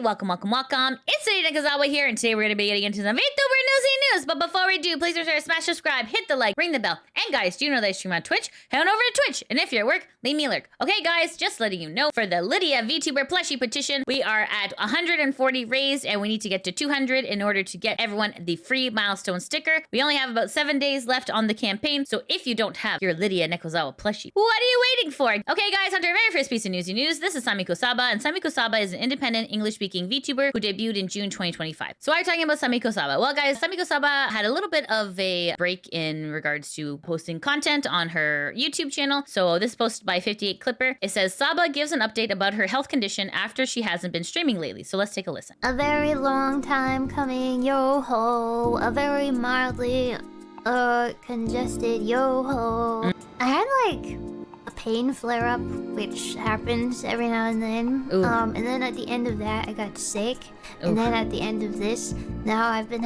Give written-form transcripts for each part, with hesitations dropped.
Welcome. It's Nidhi Nakazawa here, and today we're going to be getting into some VTuber Newsy news. But before we do, please make sure to smash subscribe, hit the like, ring the bell. And guys, do you know that I stream on Twitch? Head on over to Twitch. And if you're at work, leave me a lurk. Okay, guys, just letting you know, for the Lydia VTuber plushie petition, we are at 140 raised, and we need to get to 200 in order to get everyone the free milestone sticker. We only have about 7 days left on the campaign, so if you don't have your Lydia Nakazawa plushie, what are you waiting for? Okay, guys, on to our very first piece of newsy news. This is Sameko Saba, and Sameko Saba is an independent English-speaking VTuber who debuted in June 2025. So why are we talking about Sameko Saba? Well, guys, Sameko Saba had a little bit of a break in regards to posting content on her YouTube channel. So this is posted by 58 Clipper. It says, Saba gives an update about her health condition after she hasn't been streaming lately. So let's take a listen. A very long time coming, yo-ho. A very mildly, congested yo-ho. I had, like, a pain flare-up, which happens every now and then. And then at the end of that, I got sick. And then at the end of this, now I've been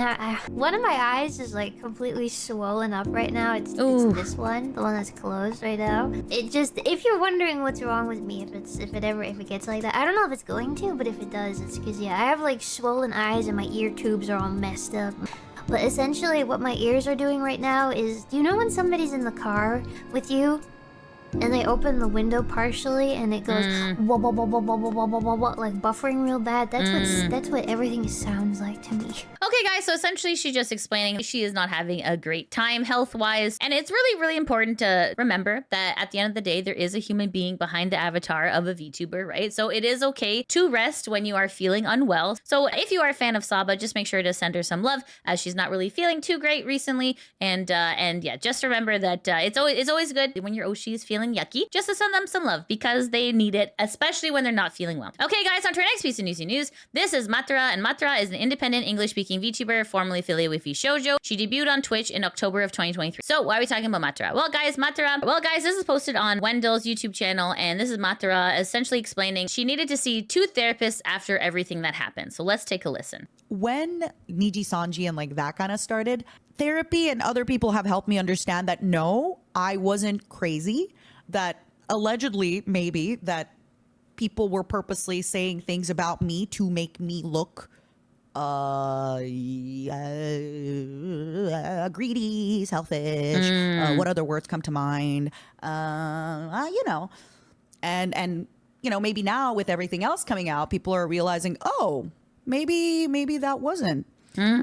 one of my eyes is like completely swollen up right now. It's this one, the one that's closed right now. It just, if you're wondering what's wrong with me, if it gets like that, I don't know if it's going to, but if it does, it's because I have like swollen eyes and my ear tubes are all messed up. But essentially what my ears are doing right now is, do you know when somebody's in the car with you and they open the window partially and it goes wah, wah, wah, wah, wah, wah, wah, wah, wah, like buffering real bad? That's what everything sounds like to me. Okay, guys, so essentially she's just explaining she is not having a great time health-wise. And it's really, really important to remember that at the end of the day, there is a human being behind the avatar of a VTuber, right? So it is okay to rest when you are feeling unwell. So if you are a fan of Saba, just make sure to send her some love, as she's not really feeling too great recently. And yeah, just remember that it's always good when your Oshi is feeling yucky, just to send them some love because they need it, especially when they're not feeling well. Okay, guys, on to our next piece of newsy news. This is Matara, and Matara is an independent English-speaking VTuber formerly affiliated with VSHOJO. She debuted on Twitch in October of 2023. So why are we talking about Matara? Well, guys, this is posted on Wendell's YouTube channel, and this is Matara essentially explaining she needed to see 2 therapists after everything that happened. So let's take a listen. When NIJISANJI and like that kind of started, therapy and other people have helped me understand that no, I wasn't crazy, that allegedly maybe that people were purposely saying things about me to make me look greedy, selfish. What other words come to mind? You know, and you know, maybe now with everything else coming out, people are realizing, oh, maybe that wasn't.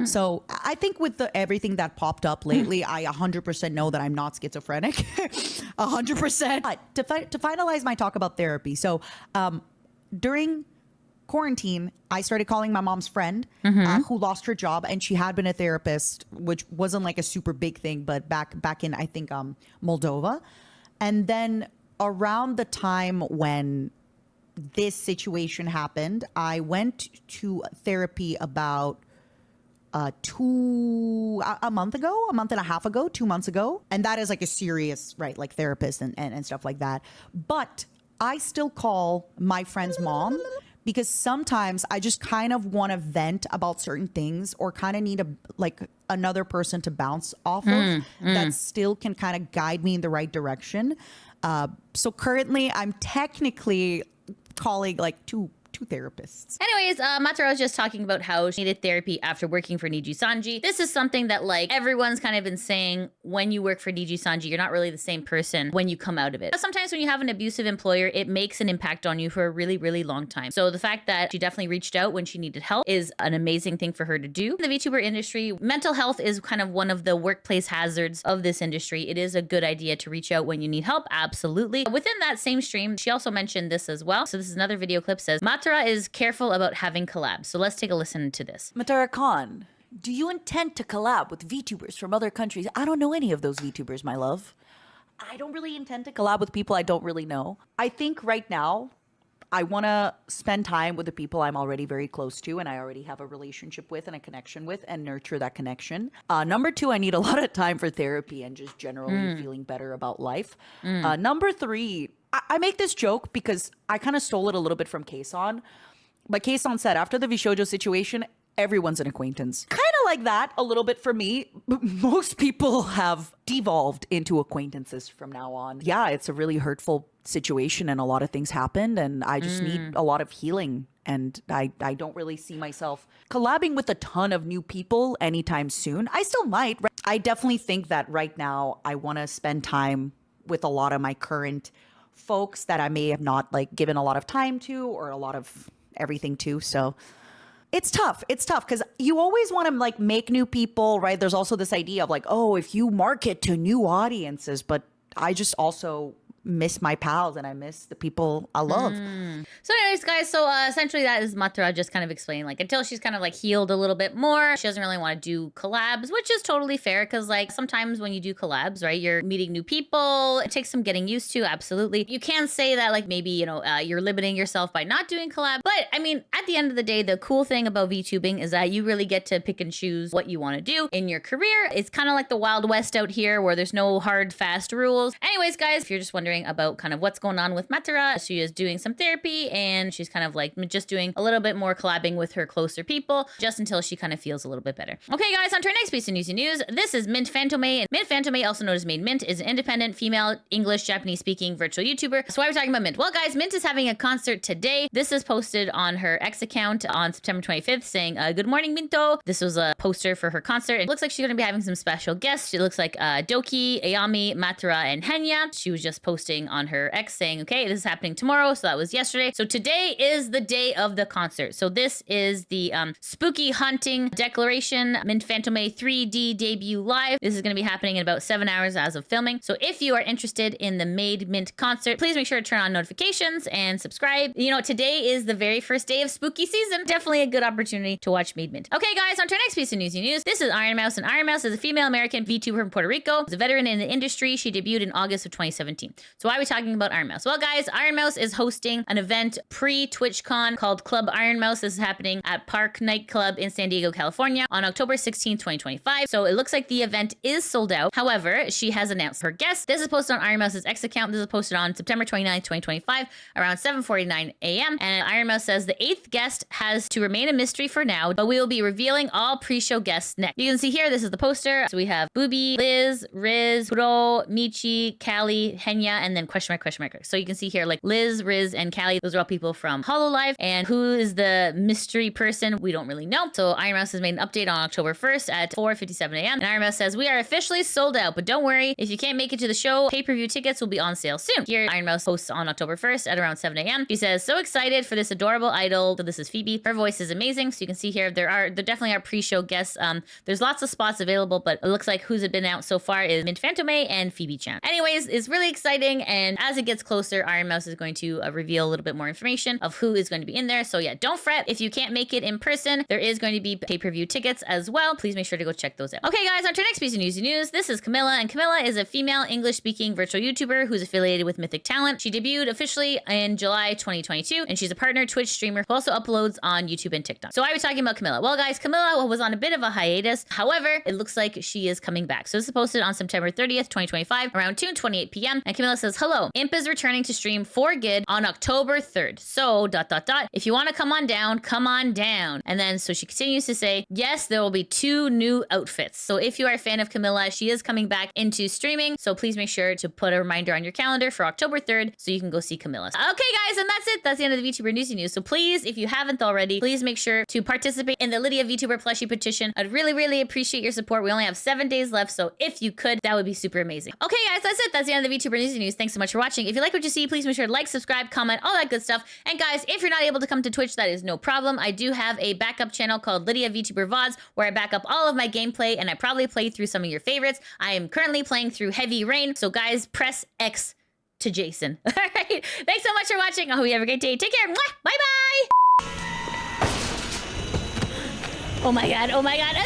So I think with everything that popped up lately, I 100% know that I'm not schizophrenic. 100%. But to finalize my talk about therapy, so during quarantine, I started calling my mom's friend who lost her job, and she had been a therapist, which wasn't like a super big thing, but back in I think Moldova. And then around the time when this situation happened, I went to therapy about a month and a half ago, 2 months ago. And that is like a serious, right, like therapist and stuff like that. But I still call my friend's mom because sometimes I just kind of want to vent about certain things or kind of need another person to bounce off of that still can kind of guide me in the right direction. So currently I'm technically calling like two therapists. Anyways, Matara was just talking about how she needed therapy after working for NIJISANJI. This is something that like everyone's kind of been saying. When you work for NIJISANJI, you're not really the same person when you come out of it. But sometimes when you have an abusive employer, it makes an impact on you for a really, really long time. So the fact that she definitely reached out when she needed help is an amazing thing for her to do. In the VTuber industry, mental health is kind of one of the workplace hazards of this industry. It is a good idea to reach out when you need help, absolutely. Within that same stream, she also mentioned this as well. So this is another video clip, says, Matara is careful about having collabs. So let's take a listen to this. Matara Khan, do you intend to collab with VTubers from other countries? I don't know any of those VTubers, my love. I don't really intend to collab with people I don't really know. I think right now, I want to spend time with the people I'm already very close to and I already have a relationship with and a connection with and nurture that connection. Number 2, I need a lot of time for therapy and just generally feeling better about life. Number 3, I make this joke because I kind of stole it a little bit from Kason. But Kason said, after the VSHOJO situation, everyone's an acquaintance. Kind of like that a little bit for me. Most people have devolved into acquaintances from now on. Yeah, it's a really hurtful situation and a lot of things happened and I just need a lot of healing And I don't really see myself collabing with a ton of new people anytime soon. I still might. I definitely think that right now I want to spend time with a lot of my current folks that I may have not like given a lot of time to or a lot of everything to. So it's tough. It's tough because you always want to like make new people, right? There's also this idea of like, oh, if you market to new audiences, but I just also miss my pals and I miss the people I love. So anyways, guys, so essentially that is Matara just kind of explaining, like, until she's kind of like healed a little bit more, she doesn't really want to do collabs, which is totally fair because like sometimes when you do collabs, right, you're meeting new people. It takes some getting used to. Absolutely. You can say that like maybe, you know, you're limiting yourself by not doing collab. But I mean, at the end of the day, the cool thing about VTubing is that you really get to pick and choose what you want to do in your career. It's kind of like the Wild West out here where there's no hard, fast rules. Anyways, guys, if you're just wondering about kind of what's going on with Matara, she is doing some therapy and she's kind of like just doing a little bit more collabing with her closer people just until she kind of feels a little bit better. Okay, guys, on to our next piece of Newsy news. This is Mint Fantome. Mint Fantome, also known as Made Mint, is an independent female English Japanese speaking virtual YouTuber. So why are we talking about Mint? Well, guys, Mint is having a concert today. This is posted on her X account on September 25th saying, good morning, Minto. This was a poster for her concert. It looks like she's going to be having some special guests. It looks like Doki, Ayami, Matara, and Henya. She was just posting on her X saying, okay, this is happening tomorrow. So that was yesterday. So today is the day of the concert. So this is the Spooky Haunting Declaration Mint Fantome 3D debut live. This is going to be happening in about 7 hours as of filming. So if you are interested in the Made Mint concert, please make sure to turn on notifications and subscribe. You know, today is the very first day of spooky season. Definitely a good opportunity to watch Made Mint. Okay, guys, on to our next piece of Newsy news. This is Ironmouse, and Ironmouse is a female American VTuber from Puerto Rico. She's a veteran in the industry. She debuted in August of 2017. So why are we talking about Ironmouse? Well, guys, Ironmouse is hosting an event pre-TwitchCon called Club Ironmouse. This is happening at Park Nightclub in San Diego, California on October 16, 2025. So it looks like the event is sold out. However, she has announced her guest. This is posted on Ironmouse's X account. This is posted on September 29, 2025 around 7:49 a.m. And Ironmouse says the 8th guest has to remain a mystery for now, but we will be revealing all pre-show guests next. You can see here, this is the poster. So we have Booby, Liz, Riz, Kuro, Michi, Callie, Henya, and then question mark, question mark. So you can see here like Liz, Riz, and Callie. Those are all people from Hololive. And who is the mystery person? We don't really know. So Ironmouse has made an update on October 1st at 4:57 a.m. And Ironmouse says, we are officially sold out, but don't worry. If you can't make it to the show, pay-per-view tickets will be on sale soon. Here, Ironmouse posts on October 1st at around 7 a.m. She says, so excited for this adorable idol. So this is Phoebe. Her voice is amazing. So you can see here, there definitely are pre-show guests. There's lots of spots available, but it looks like who's been out so far is Mint Fantome and Phoebe Chan. Anyways, it's really exciting. And as it gets closer, Ironmouse is going to reveal a little bit more information of who is going to be in there. So yeah, don't fret. If you can't make it in person, there is going to be pay-per-view tickets as well. Please make sure to go check those out. Okay, guys, on to our next piece of news. This is Camila, and Camila is a female English-speaking virtual YouTuber who's affiliated with Mythic Talent. She debuted officially in July 2022, and she's a partner Twitch streamer who also uploads on YouTube and TikTok. So why are we talking about Camila? Well, guys, Camila was on a bit of a hiatus. However, it looks like she is coming back. So this is posted on September 30th, 2025, around 2:28 p.m. And Camila says, hello, Imp is returning to stream for good on October 3rd. So, ... If you want to come on down, come on down. And then, so she continues to say, yes, there will be 2 new outfits. So if you are a fan of Camila, she is coming back into streaming. So please make sure to put a reminder on your calendar for October 3rd so you can go see Camila. Okay, guys, and that's it. That's the end of the VTuber Newsy news. So please, if you haven't already, please make sure to participate in the Lydia VTuber plushie petition. I'd really, really appreciate your support. We only have 7 days left. So if you could, that would be super amazing. Okay, guys, that's it. That's the end of the VTuber Newsy news. Thanks so much for watching. If you like what you see, please make sure to like, subscribe, comment, all that good stuff. And guys, if you're not able to come to Twitch, that is no problem. I do have a backup channel called Lydia VTuber VODs where I back up all of my gameplay and I probably play through some of your favorites. I am currently playing through Heavy Rain. So guys, press X to Jason. All right. Thanks so much for watching. I hope you have a great day. Take care. Bye-bye. Oh my God. Oh my God.